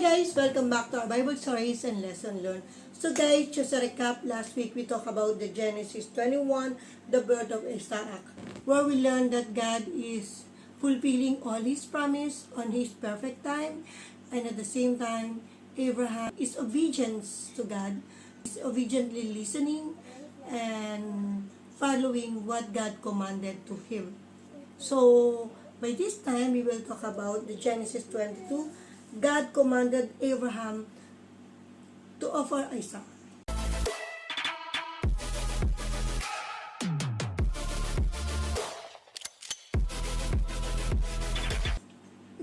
guys, welcome back to our Bible Stories and Lesson Learned. So guys, just a recap, last week we talked about the Genesis 21, the birth of Isaac, where we learned that God is fulfilling all His promise on His perfect time, and at the same time, Abraham is obedient to God, is obediently listening and following what God commanded to him. So, by this time, we will talk about the Genesis 22. God commanded Abraham to offer Isaac.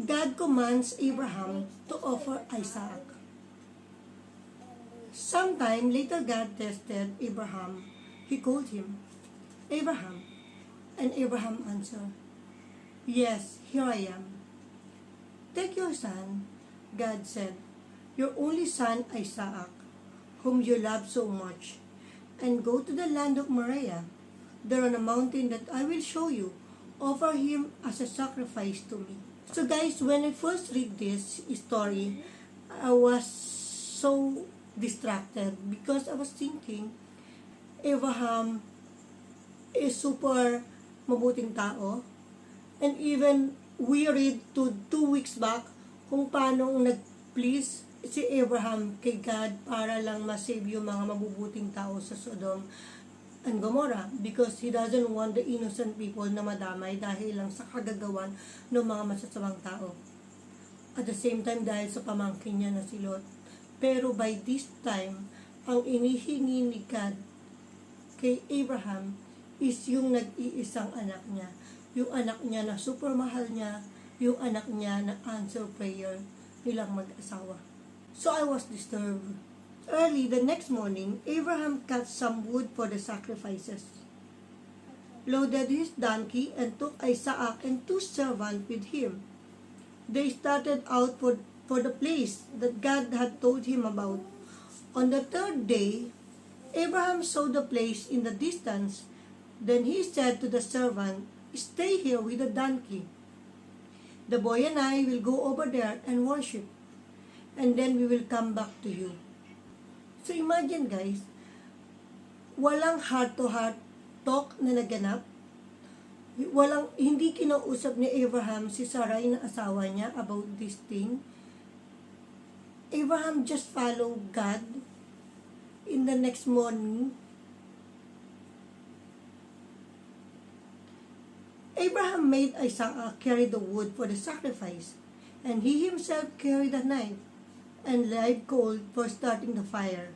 God commands Abraham to offer Isaac. Sometime later, God tested Abraham. He called him, Abraham. And Abraham answered, Yes, here I am. Take your son, God said, your only son Isaac, whom you love so much, and go to the land of Moriah. There on a mountain that I will show you. Offer him as a sacrifice to me. So guys, when I first read this story, I was so distracted because I was thinking, Abraham is super mabuting tao. And even we read 2 weeks back kung paano nag-please si Abraham kay God para lang ma-save yung mga mabubuting tao sa Sodom and Gomorrah, because he doesn't want the innocent people na madamay dahil lang sa kagagawan ng mga masasamang tao. At the same time, dahil sa pamangkin niya na si Lot. Pero by this time, ang inihingi ni God kay Abraham is yung nag-iisang anak niya. Yung anak niya na super mahal niya, yung anak niya na answer prayer nilang mag-asawa. So I was disturbed. Early the next morning, Abraham cut some wood for the sacrifices, loaded his donkey, and took Isaac and 2 servants with him. They started out for the place that God had told him about. On the 3rd day, Abraham saw the place in the distance. Then he said to the servant, Stay here with the donkey. The boy and I will go over there and worship, and then we will come back to you. So imagine guys, walang heart-to-heart talk na naganap. Hindi kinausap ni Abraham si Sarai na asawa niya about this thing. Abraham just followed God. In the next morning, Abraham made Isaac carry the wood for the sacrifice, and he himself carried a knife and live coal for starting the fire.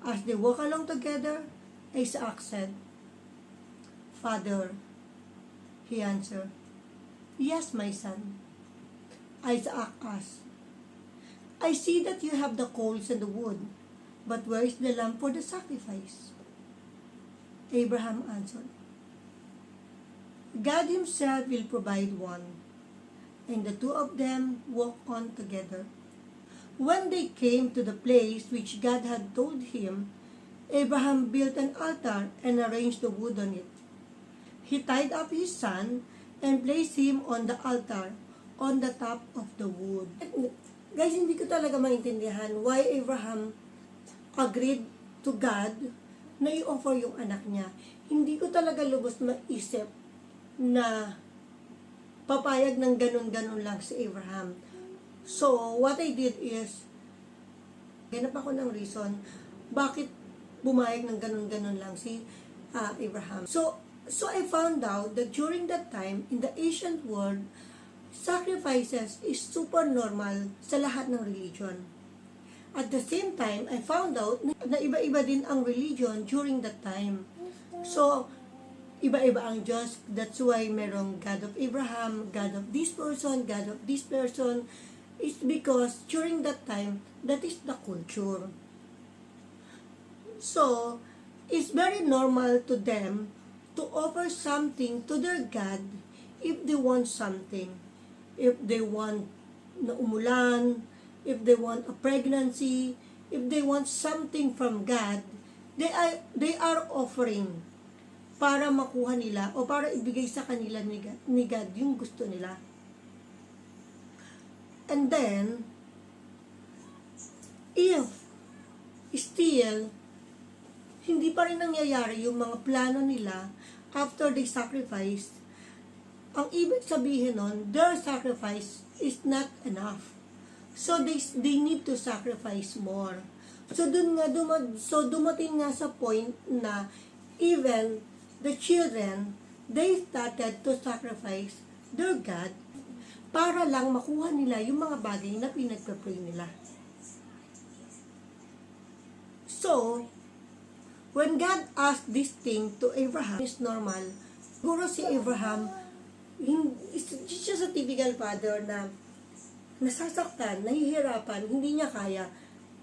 As they walked along together, Isaac said, Father, he answered. Yes, my son. Isaac asked, I see that you have the coals and the wood, but where is the lamb for the sacrifice? Abraham answered, God himself will provide one. And the 2 of them walked on together. When they came to the place which God had told him, Abraham built an altar and arranged the wood on it. He tied up his son and placed him on the altar on the top of the wood. Guys, hindi ko talaga maintindihan why Abraham agreed to God na i-offer yung anak niya. Hindi ko talaga lubos maisip na papayag ng ganun-ganun lang si Abraham. So, what I did is, ganap ako ng reason bakit bumayag ng ganun-ganun lang si Abraham. So I found out that during that time, in the ancient world, sacrifices is super normal sa lahat ng religion. At the same time, I found out na iba-iba din ang religion during that time. So, iba-iba ang Diyos. That's why merong God of Abraham, God of this person, God of this person. It's because during that time, that is the culture. So, it's very normal to them to offer something to their God if they want something. If they want na umulan, if they want a pregnancy, if they want something from God, they are offering para makuha nila o para ibigay sa kanila ni God yung gusto nila. And then, if still hindi pa rin nangyayari yung mga plano nila after they sacrifice, ang ibig sabihin nun, their sacrifice is not enough. So they need to sacrifice more. So dumating nga sa point na even the children, they started to sacrifice their God para lang makuha nila yung mga bagay na pinagpapray nila. So, when God asked this thing to Abraham, it's normal. Siguro si Abraham, he's just a typical father na nasasaktan, nahihirapan, hindi niya kaya.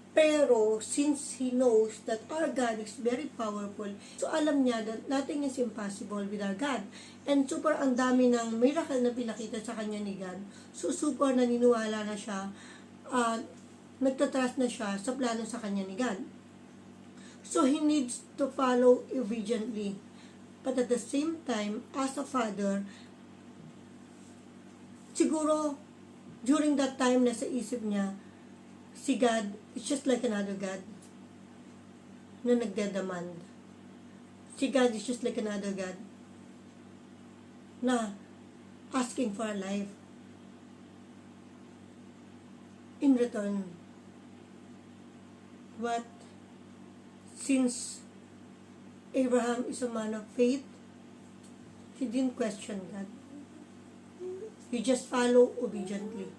Pero, since he knows that our God is very powerful, so alam niya that nothing is impossible with our God. And super ang dami ng miracle na pinakita sa kanya ni God. So, super naniniwala na siya, nagtatrust na siya sa plano sa kanya ni God. So, he needs to follow obediently. But at the same time, as a father, siguro, during that time, nasa isip niya, si God, it's just like another God na nagdedemand. Si God is just like another God na asking for a life in return. But since Abraham is a man of faith, he didn't question God. He just followed obediently.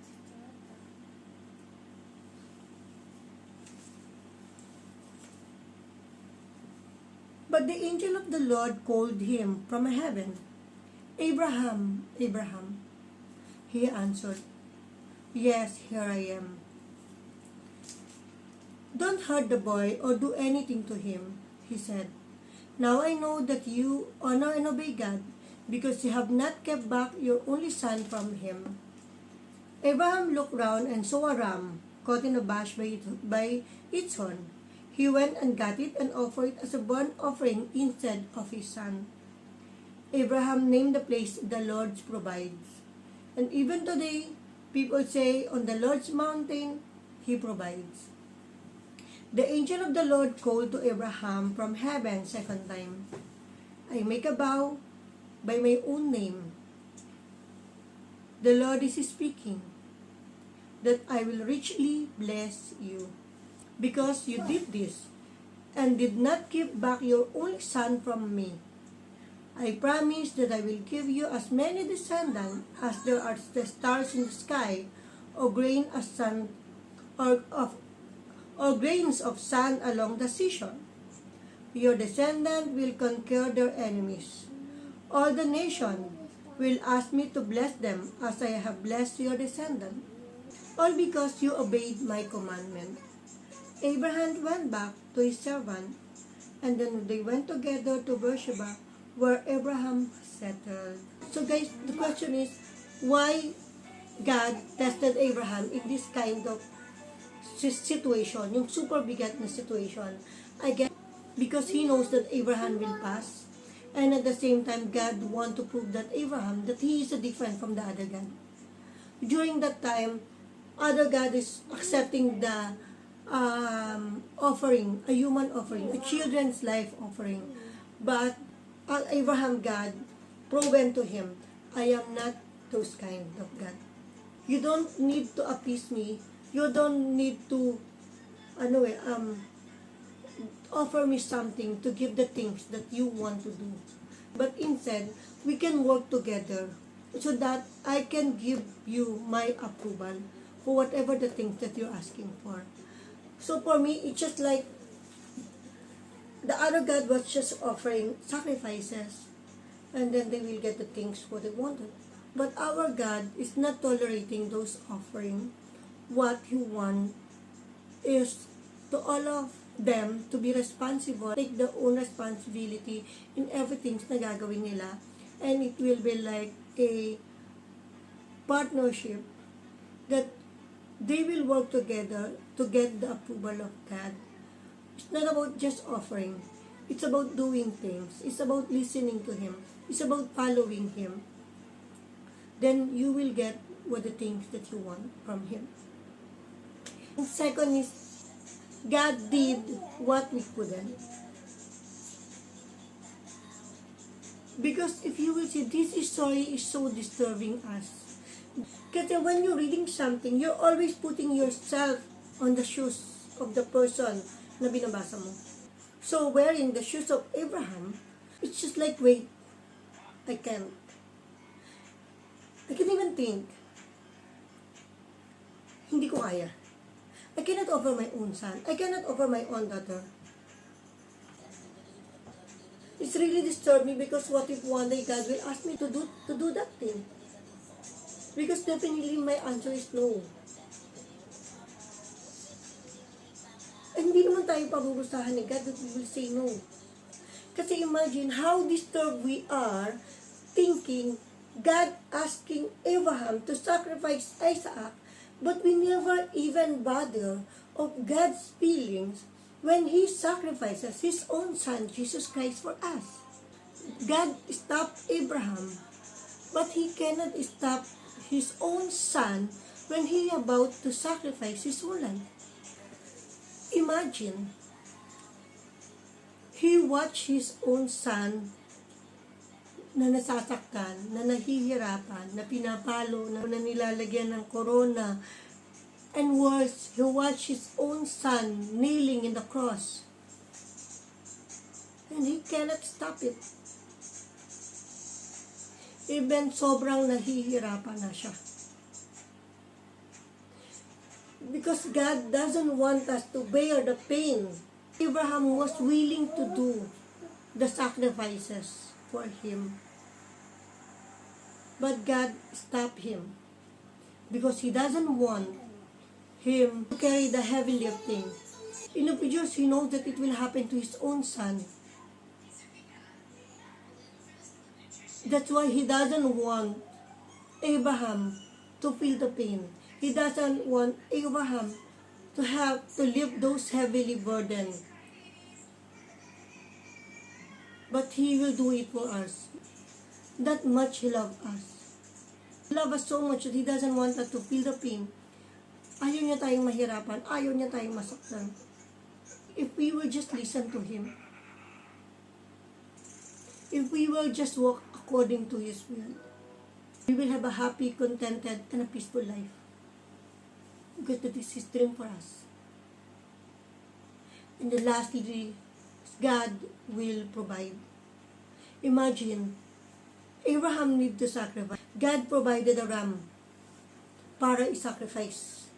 But the angel of the Lord called him from heaven, Abraham, Abraham. He answered, Yes, here I am. Don't hurt the boy or do anything to him, he said. Now I know that you honor and obey God because you have not kept back your only son from him. Abraham looked round and saw a ram caught in a bush by its horn. He went and got it and offered it as a burnt offering instead of his son. Abraham named the place the Lord provides. And even today, people say on the Lord's mountain, He provides. The angel of the Lord called to Abraham from heaven second time. I make a vow by my own name. The Lord is speaking, that I will richly bless you. Because you did this, and did not keep back your only son from me. I promise that I will give you as many descendants as there are the stars in the sky, or grains of sand along the seashore. Your descendant will conquer their enemies. All the nations will ask me to bless them as I have blessed your descendant. All because you obeyed my commandment. Abraham went back to his servant, and then they went together to Beersheba, where Abraham settled. So guys, the question is, why God tested Abraham in this kind of situation, yung super bigat na situation? I guess because He knows that Abraham will pass, and at the same time, God wants to prove that Abraham, that he is different from the other God. During that time, other God is accepting the offering, a human offering, a children's life offering. But Abraham God proven to him, I am not those kind of God. You don't need to appease me. You don't need to offer me something to give the things that you want to do. But instead, we can work together so that I can give you my approval for whatever the things that you're asking for. So for me, it's just like the other God was just offering sacrifices, and then they will get the things what they wanted. But our God is not tolerating those offering. What He wants is to all of them to be responsible, take their own responsibility in everything na gagawin nila, and it will be like a partnership that they will work together to get the approval of God. It's not about just offering. It's about doing things. It's about listening to Him. It's about following Him. Then you will get what the things that you want from Him. And second is, God did what we couldn't. Because if you will see, this story is so disturbing us. Kasi when you're reading something, you're always putting yourself on the shoes of the person na binabasa mo. So, wearing the shoes of Abraham, it's just like, wait, I can't even think. Hindi ko kaya. I cannot offer my own son. I cannot offer my own daughter. It's really disturbing because what if one day God will ask me to do that thing? Because definitely my answer is no. And hindi naman tayo parurusahan ni God that we will say no. Kasi imagine how disturbed we are thinking God asking Abraham to sacrifice Isaac, but we never even bother of God's feelings when He sacrifices His own Son, Jesus Christ, for us. God stopped Abraham, but He cannot stop His own Son when He about to sacrifice His own life. Imagine, He watched His own Son na nasasaktan, na nahihirapan, na pinapalo, na nilalagyan ng corona, and worse, He watched His own Son kneeling in the cross. And He cannot stop it. Even sobrang nahihirapan na siya. Because God doesn't want us to bear the pain. Abraham was willing to do the sacrifices for him. But God stopped him because He doesn't want him to carry the heavy lifting. In the future, He knows that it will happen to His own Son. That's why He doesn't want Abraham to feel the pain. He doesn't want Abraham to have to lift those heavily burden. But He will do it for us. That much He loves us. He loves us so much that He doesn't want us to feel the pain. Ayaw niya tayong mahirapan. Ayaw niya tayong masaktan. If we will just listen to Him. If we will just walk according to His will. We will have a happy, contented, and a peaceful life. Because that is His dream for us. And then lastly, God will provide. Imagine, Abraham need to sacrifice. God provided a ram para i-sacrifice.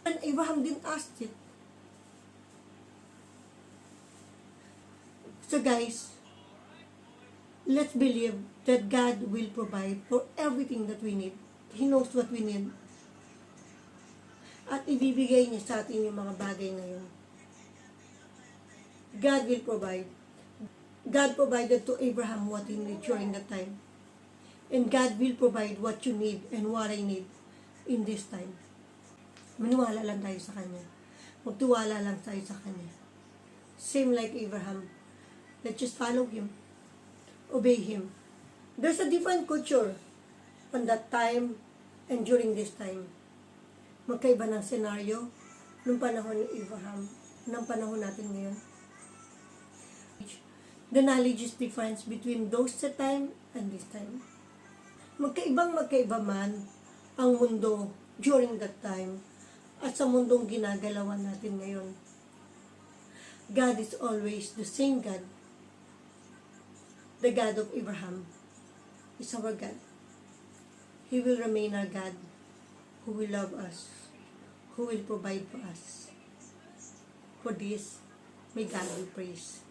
And Abraham didn't ask it. So guys, let's believe that God will provide for everything that we need. He knows what we need. At ibibigay niya sa atin yung mga bagay na yun. God will provide. God provided to Abraham what he needed during that time. And God will provide what you need and what I need in this time. Maniwala lang tayo sa Kanya. Magtiwala lang tayo sa Kanya. Same like Abraham. Let's just follow Him. Obey Him. There's a different culture on that time and during this time. Magkaiba ng senaryo nung panahon ni Abraham, ng panahon natin ngayon. The knowledge is difference between those time and this time. Magkaiba man ang mundo during that time at sa mundong ginagalawan natin ngayon. God is always the same God. The God of Abraham is our God. He will remain our God, who will love us, who will provide for us. For this, may God be praised.